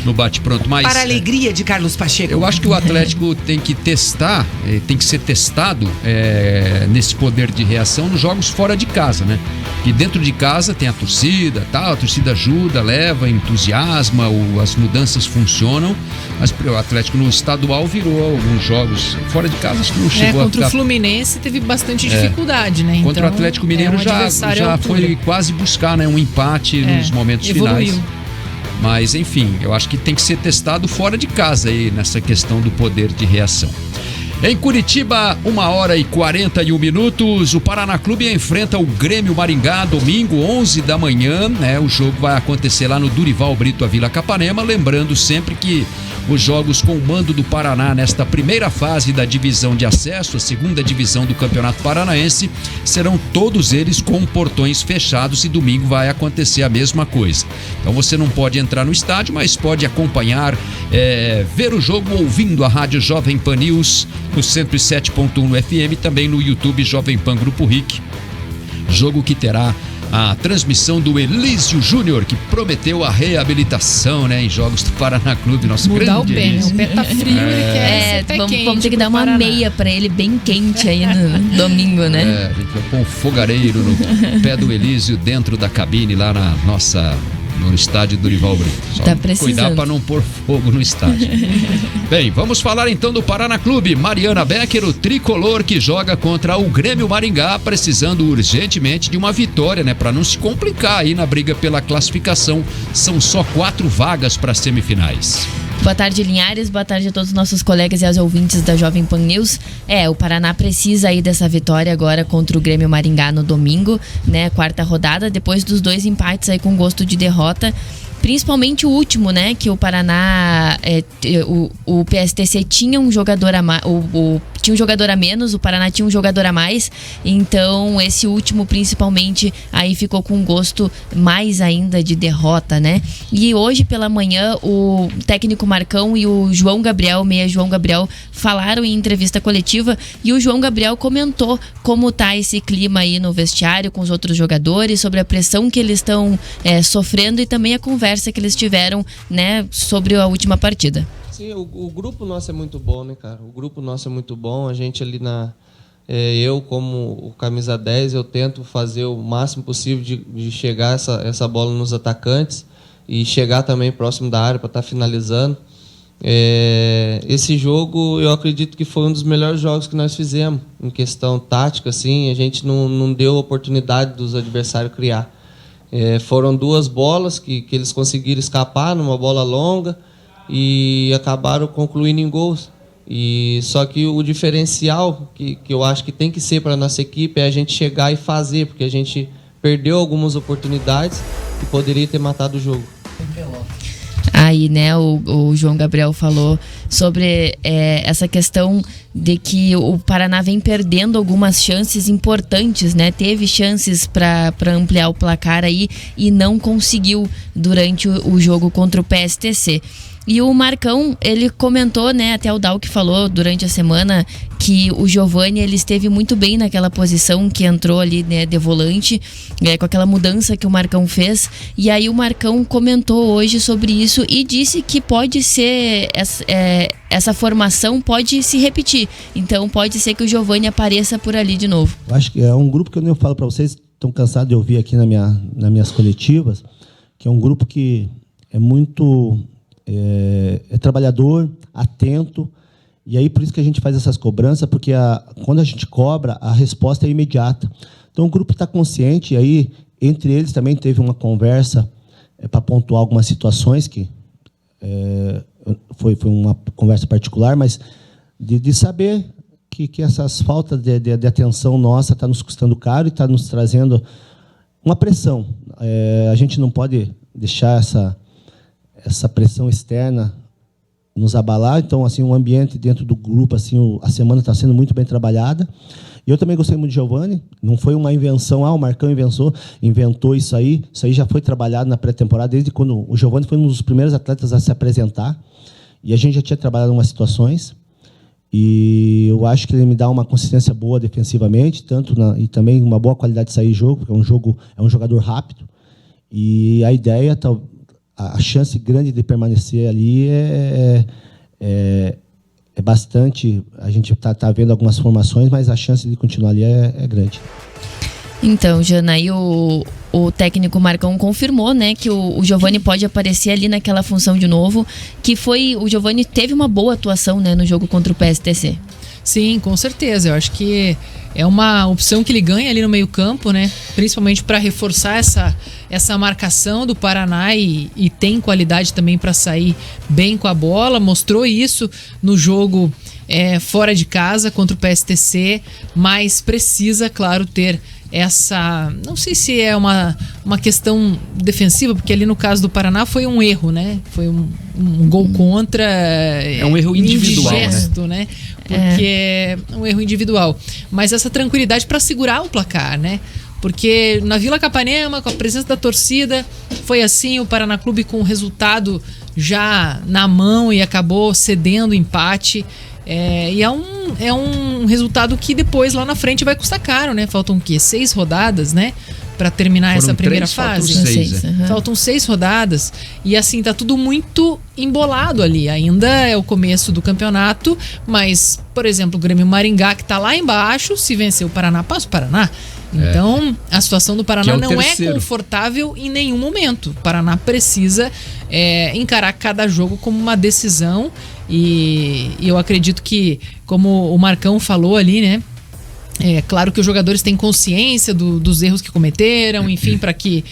no bate-pronto. Mas, para a alegria de Carlos Pacheco. Eu acho que o Atlético tem que testar, tem que ser testado nesse poder de reação nos jogos fora de casa, né? E dentro de casa tem a torcida, tal, a torcida ajuda, leva, entusiasma, as mudanças funcionam, mas o Atlético no estadual virou alguns jogos fora de casa, acho que não chegou a ficar... Contra o Fluminense teve bastante dificuldade, né? Contra então, o Atlético Mineiro já foi quase buscar, né, um empate nos momentos finais. Mas, enfim, eu acho que tem que ser testado fora de casa aí nessa questão do poder de reação. Em Curitiba, 1h41, o Paraná Clube enfrenta o Grêmio Maringá, domingo, 11 da manhã, né? O jogo vai acontecer lá no Durival Brito, a Vila Capanema, lembrando sempre que os jogos com o mando do Paraná nesta primeira fase da divisão de acesso, a segunda divisão do Campeonato Paranaense, serão todos eles com portões fechados e domingo vai acontecer a mesma coisa. Então você não pode entrar no estádio, mas pode acompanhar, ver o jogo ouvindo a Rádio Jovem Pan News no 107.1 no FM, também no YouTube Jovem Pan Grupo RIC. Jogo que terá a transmissão do Elísio Júnior, que prometeu a reabilitação, né, em jogos do Paraná Clube, nosso mudar grande o pé, o pé tá frio, ele quer pé quente. Vamos ter que dar uma meia pra ele bem quente aí no domingo, né? A gente vai pôr um fogareiro no pé do Elísio dentro da cabine lá no estádio Durival Brito. Só cuidar para não pôr fogo no estádio. Bem, vamos falar então do Paraná Clube. Mariana Becker, o tricolor que joga contra o Grêmio Maringá, precisando urgentemente de uma vitória, né, para não se complicar aí na briga pela classificação. São só 4 vagas para as semifinais. Boa tarde, Linhares. Boa tarde a todos os nossos colegas e aos ouvintes da Jovem Pan News. O Paraná precisa aí dessa vitória agora contra o Grêmio Maringá no domingo, né? 4ª rodada, depois dos 2 empates aí com gosto de derrota. Principalmente o último, né? Que o Paraná, o PSTC tinha um jogador a mais, tinha um jogador a menos, o Paraná tinha um jogador a mais. Então, esse último, principalmente, aí ficou com gosto mais ainda de derrota, né? E hoje, pela manhã, o técnico Marcão e o João Gabriel, meia João Gabriel, falaram em entrevista coletiva e o João Gabriel comentou como tá esse clima aí no vestiário com os outros jogadores, sobre a pressão que eles estão sofrendo e também a conversa que eles tiveram, né, sobre a última partida. Sim, o grupo nosso é muito bom, né, cara? O grupo nosso é muito bom. A gente ali eu, como o camisa 10, eu tento fazer o máximo possível de chegar essa bola nos atacantes e chegar também próximo da área para estar finalizando. Esse jogo, eu acredito que foi um dos melhores jogos que nós fizemos, em questão tática, assim. A gente não deu oportunidade dos adversários criar. Foram 2 bolas que eles conseguiram escapar numa bola longa e acabaram concluindo em gols. Só que o diferencial que eu acho que tem que ser para a nossa equipe é a gente chegar e fazer, porque a gente perdeu algumas oportunidades e poderia ter matado o jogo. Aí, né, o João Gabriel falou sobre essa questão de que o Paraná vem perdendo algumas chances importantes, né? Teve chances para ampliar o placar aí e não conseguiu durante o jogo contra o PSTC. E o Marcão, ele comentou, né, até o Dalk falou durante a semana que o Giovani, ele esteve muito bem naquela posição que entrou ali, né, de volante, com aquela mudança que o Marcão fez. E aí o Marcão comentou hoje sobre isso e disse que pode ser, essa formação pode se repetir. Então pode ser que o Giovani apareça por ali de novo. Eu acho que é um grupo que eu nem falo para vocês, estão cansados de ouvir aqui nas minhas coletivas, que é um grupo que é muito... É trabalhador, atento, e aí por isso que a gente faz essas cobranças, porque quando a gente cobra, a resposta é imediata. Então o grupo está consciente, e aí entre eles também teve uma conversa para pontuar algumas situações, que foi uma conversa particular, mas de saber que essas faltas de atenção nossa está nos custando caro e está nos trazendo uma pressão. A gente não pode deixar essa pressão externa nos abalar. Então, assim, o ambiente dentro do grupo, assim, a semana está sendo muito bem trabalhada. E eu também gostei muito de Giovani. Não foi uma invenção, o Marcão inventou isso aí. Isso aí já foi trabalhado na pré-temporada, desde quando o Giovani foi um dos primeiros atletas a se apresentar. E a gente já tinha trabalhado em umas situações. E eu acho que ele me dá uma consistência boa defensivamente, e também uma boa qualidade de sair de jogo, porque é um jogador rápido. E a ideia a chance grande de permanecer ali é bastante. A gente está vendo algumas formações, mas a chance de continuar ali é grande. Então, Jana, aí o técnico Marcão confirmou, né, que o Giovani pode aparecer ali naquela função de novo, que o Giovani teve uma boa atuação, né, no jogo contra o PSTC. Sim, com certeza. Eu acho que é uma opção que ele ganha ali no meio-campo, né? Principalmente para reforçar essa marcação do Paraná e tem qualidade também para sair bem com a bola. Mostrou isso no jogo fora de casa contra o PSTC, mas precisa, claro, ter essa... Não sei se é uma questão defensiva, porque ali no caso do Paraná foi um erro, né? Foi um gol contra... É um erro individual, indigesto, né? Porque é um erro individual. Mas essa tranquilidade para segurar o placar, né? Porque na Vila Capanema, com a presença da torcida, foi assim, o Paraná Clube com o resultado já na mão e acabou cedendo o empate. E é um resultado que depois lá na frente vai custar caro, né? Faltam o quê? 6 rodadas, né? Para terminar essa primeira fase. Faltam 6 rodadas. E assim, tá tudo muito embolado ali. Ainda é o começo do campeonato, mas, por exemplo, o Grêmio Maringá, que tá lá embaixo, se vencer o Paraná, passa o Paraná. Então, a situação do Paraná não é confortável em nenhum momento. O Paraná precisa encarar cada jogo como uma decisão. E eu acredito que, como o Marcão falou ali, né? É claro que os jogadores têm consciência dos erros que cometeram, enfim, para que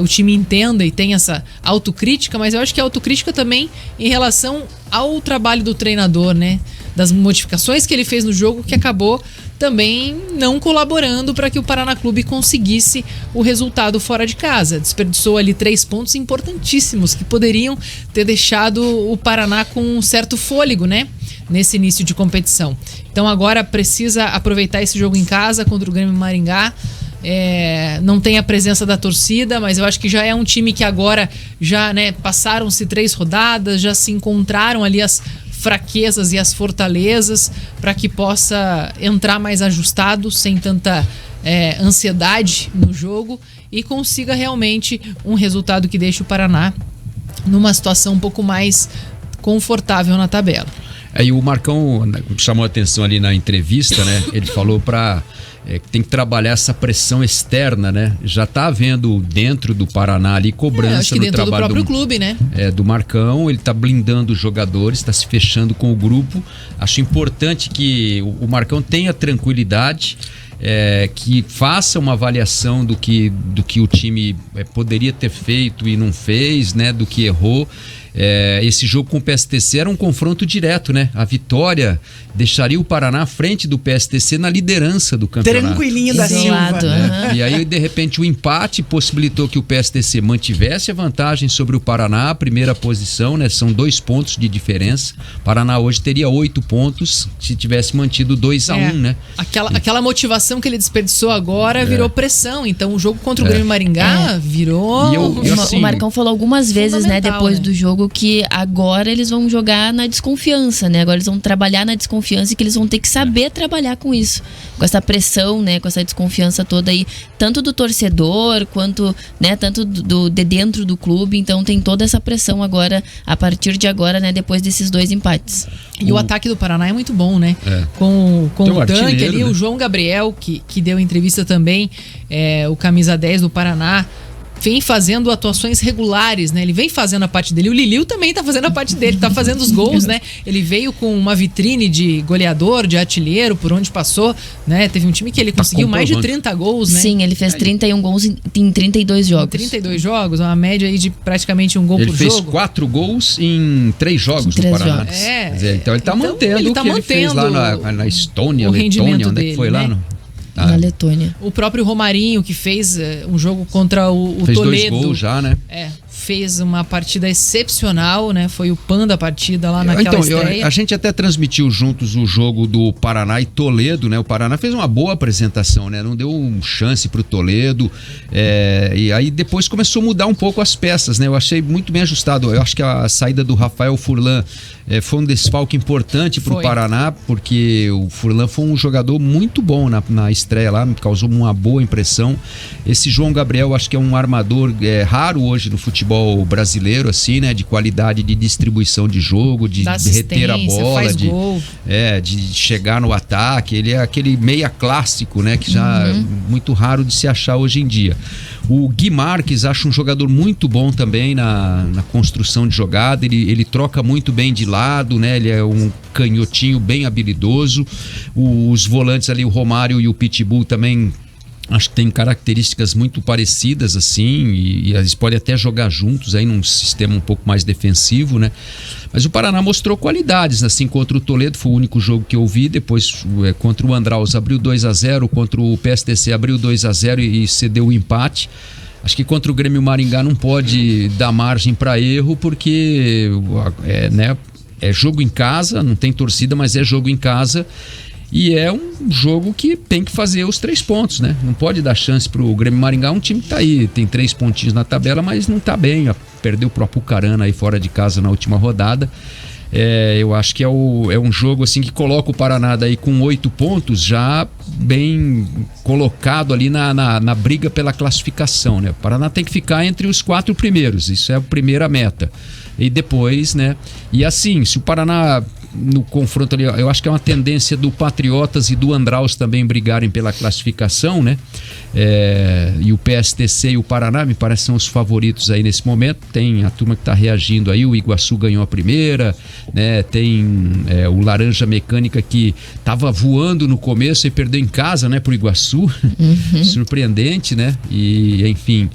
o time entenda e tenha essa autocrítica, mas eu acho que a autocrítica também em relação ao trabalho do treinador, né? Das modificações que ele fez no jogo, que acabou também não colaborando para que o Paraná Clube conseguisse o resultado fora de casa. Desperdiçou ali 3 pontos importantíssimos que poderiam ter deixado o Paraná com um certo fôlego, né? Nesse início de competição. Então agora precisa aproveitar esse jogo em casa contra o Grêmio Maringá. Não tem a presença da torcida, mas eu acho que já é um time que agora já, né, passaram-se 3 rodadas, já se encontraram ali as fraquezas e as fortalezas para que possa entrar mais ajustado, sem tanta ansiedade no jogo e consiga realmente um resultado que deixe o Paraná numa situação um pouco mais confortável na tabela. E o Marcão chamou a atenção ali na entrevista, né? Ele falou que tem que trabalhar essa pressão externa, né? Já tá havendo dentro do Paraná ali cobrança acho que no dentro trabalho do próprio clube, né? Do Marcão. Ele tá blindando os jogadores, tá se fechando com o grupo. Acho importante que o Marcão tenha tranquilidade, que faça uma avaliação do que o time poderia ter feito e não fez, né? Do que errou. Esse jogo com o PSTC era um confronto direto, né? A vitória deixaria o Paraná à frente do PSTC na liderança do campeonato. Tranquilinho da Silva. E aí, de repente, o empate possibilitou que o PSTC mantivesse a vantagem sobre o Paraná, a primeira posição, né? São 2 pontos de diferença. O Paraná hoje teria 8 pontos se tivesse mantido 2-1, né? Aquela motivação que ele desperdiçou agora virou pressão. Então, o jogo contra o Grêmio Maringá virou... O Marcão falou algumas vezes, né, depois do jogo, que agora eles vão jogar na desconfiança, né? Agora eles vão trabalhar na desconfiança e que eles vão ter que saber trabalhar com isso, com essa pressão, né? Com essa desconfiança toda aí, tanto do torcedor quanto, né? Tanto de dentro do clube. Então tem toda essa pressão agora, a partir de agora, né? Depois desses 2 empates. E o ataque do Paraná é muito bom, né? Com o tanque ali, né? O João Gabriel, que deu entrevista também, o camisa 10 do Paraná, vem fazendo atuações regulares, né? Ele vem fazendo a parte dele. O Liliu também tá fazendo a parte dele, tá fazendo os gols, né? Ele veio com uma vitrine de goleador, de artilheiro, por onde passou, né? Teve um time que ele conseguiu mais de 30 gols, né? Sim, ele fez 31 gols em 32 jogos. Em 32 jogos, uma média aí de praticamente um gol por jogo. Ele fez 4 gols em 3 jogos no Paraná. Quer dizer, então ele tá mantendo o que ele fez lá na Estônia, Letônia, onde é que foi lá? Na Letônia. O próprio Romarinho, que fez um jogo contra o fez Toledo. 2 gols já, né? Fez uma partida excepcional, né? Foi o pan da partida lá naquela estreia. A gente até transmitiu juntos o jogo do Paraná e Toledo, né? O Paraná fez uma boa apresentação, né? Não deu chance pro Toledo. E aí depois começou a mudar um pouco as peças, né? Eu achei muito bem ajustado. Eu acho que a saída do Rafael Furlan foi um desfalque importante pro Paraná, porque o Furlan foi um jogador muito bom na estreia lá, me causou uma boa impressão. Esse João Gabriel, acho que é um armador raro hoje no futebol futebol brasileiro, assim, né? De qualidade de distribuição de jogo, de reter a bola, de chegar no ataque. Ele é aquele meia clássico, né? Que já é muito raro de se achar hoje em dia. O Gui Marques, acho um jogador muito bom também na construção de jogada. Ele troca muito bem de lado, né? Ele é um canhotinho bem habilidoso. Os volantes ali, o Romário e o Pitbull também, acho que tem características muito parecidas, assim, e eles podem até jogar juntos aí num sistema um pouco mais defensivo, né? Mas o Paraná mostrou qualidades, assim, contra o Toledo, foi o único jogo que eu vi. Depois, contra o Andraus, abriu 2-0, contra o PSTC abriu 2-0 e cedeu o empate. Acho que contra o Grêmio Maringá não pode dar margem para erro, porque é jogo em casa, não tem torcida, mas é jogo em casa. E é um jogo que tem que fazer os 3 pontos, né? Não pode dar chance pro Grêmio Maringá, um time que tá aí, tem 3 pontinhos na tabela, mas não tá bem. Perdeu pro Apucarana aí fora de casa na última rodada. Eu acho que é um jogo assim que coloca o Paraná daí com 8 pontos, já bem colocado ali na briga pela classificação, né? O Paraná tem que ficar entre os 4 primeiros, isso é a primeira meta. E depois, né? E assim, se o Paraná no confronto ali, eu acho que é uma tendência do Patriotas e do Andraus também brigarem pela classificação, né? E o PSTC e o Paraná me parecem são os favoritos aí nesse momento. Tem a turma que está reagindo aí, o Iguaçu ganhou a primeira, né? Tem o Laranja Mecânica que estava voando no começo e perdeu em casa, né, pro Iguaçu. Surpreendente, né? E enfim,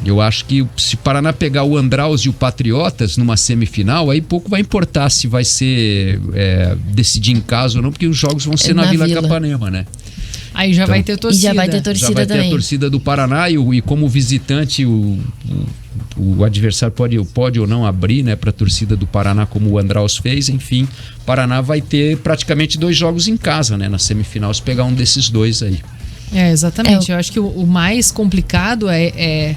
eu acho que se o Paraná pegar o Andraus e o Patriotas numa semifinal, aí pouco vai importar se vai ser decidir em casa ou não, porque os jogos vão ser na Vila Capanema, né? Aí já vai ter torcida. E já vai ter torcida já vai ter também. a torcida do Paraná e como visitante o adversário pode ou não abrir, né, para a torcida do Paraná, como o Andraus fez. Enfim, o Paraná vai ter praticamente 2 jogos em casa, né, na semifinal, se pegar um desses 2 aí. Exatamente. Eu acho que o mais complicado é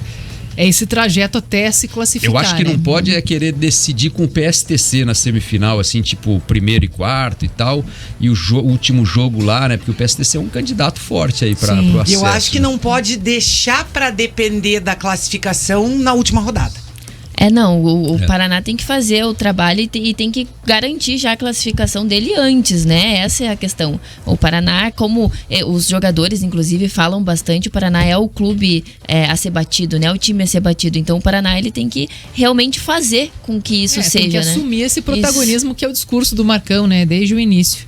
esse trajeto até se classificar. Eu acho que né? não pode querer decidir com o PSTC na semifinal, assim, tipo, primeiro e quarto e tal, e o último jogo lá, né? Porque o PSTC é um candidato forte aí para o acesso. Eu acho que não pode deixar para depender da classificação na última rodada. O Paraná tem que fazer o trabalho e tem que garantir já a classificação dele antes, né? Essa é a questão. O Paraná, como os jogadores, inclusive, falam bastante, o Paraná é o clube a ser batido, né? O time a ser batido. Então, o Paraná, ele tem que realmente fazer com que isso seja, tem que né? assumir esse protagonismo que é o discurso do Marcão, né? Desde o início.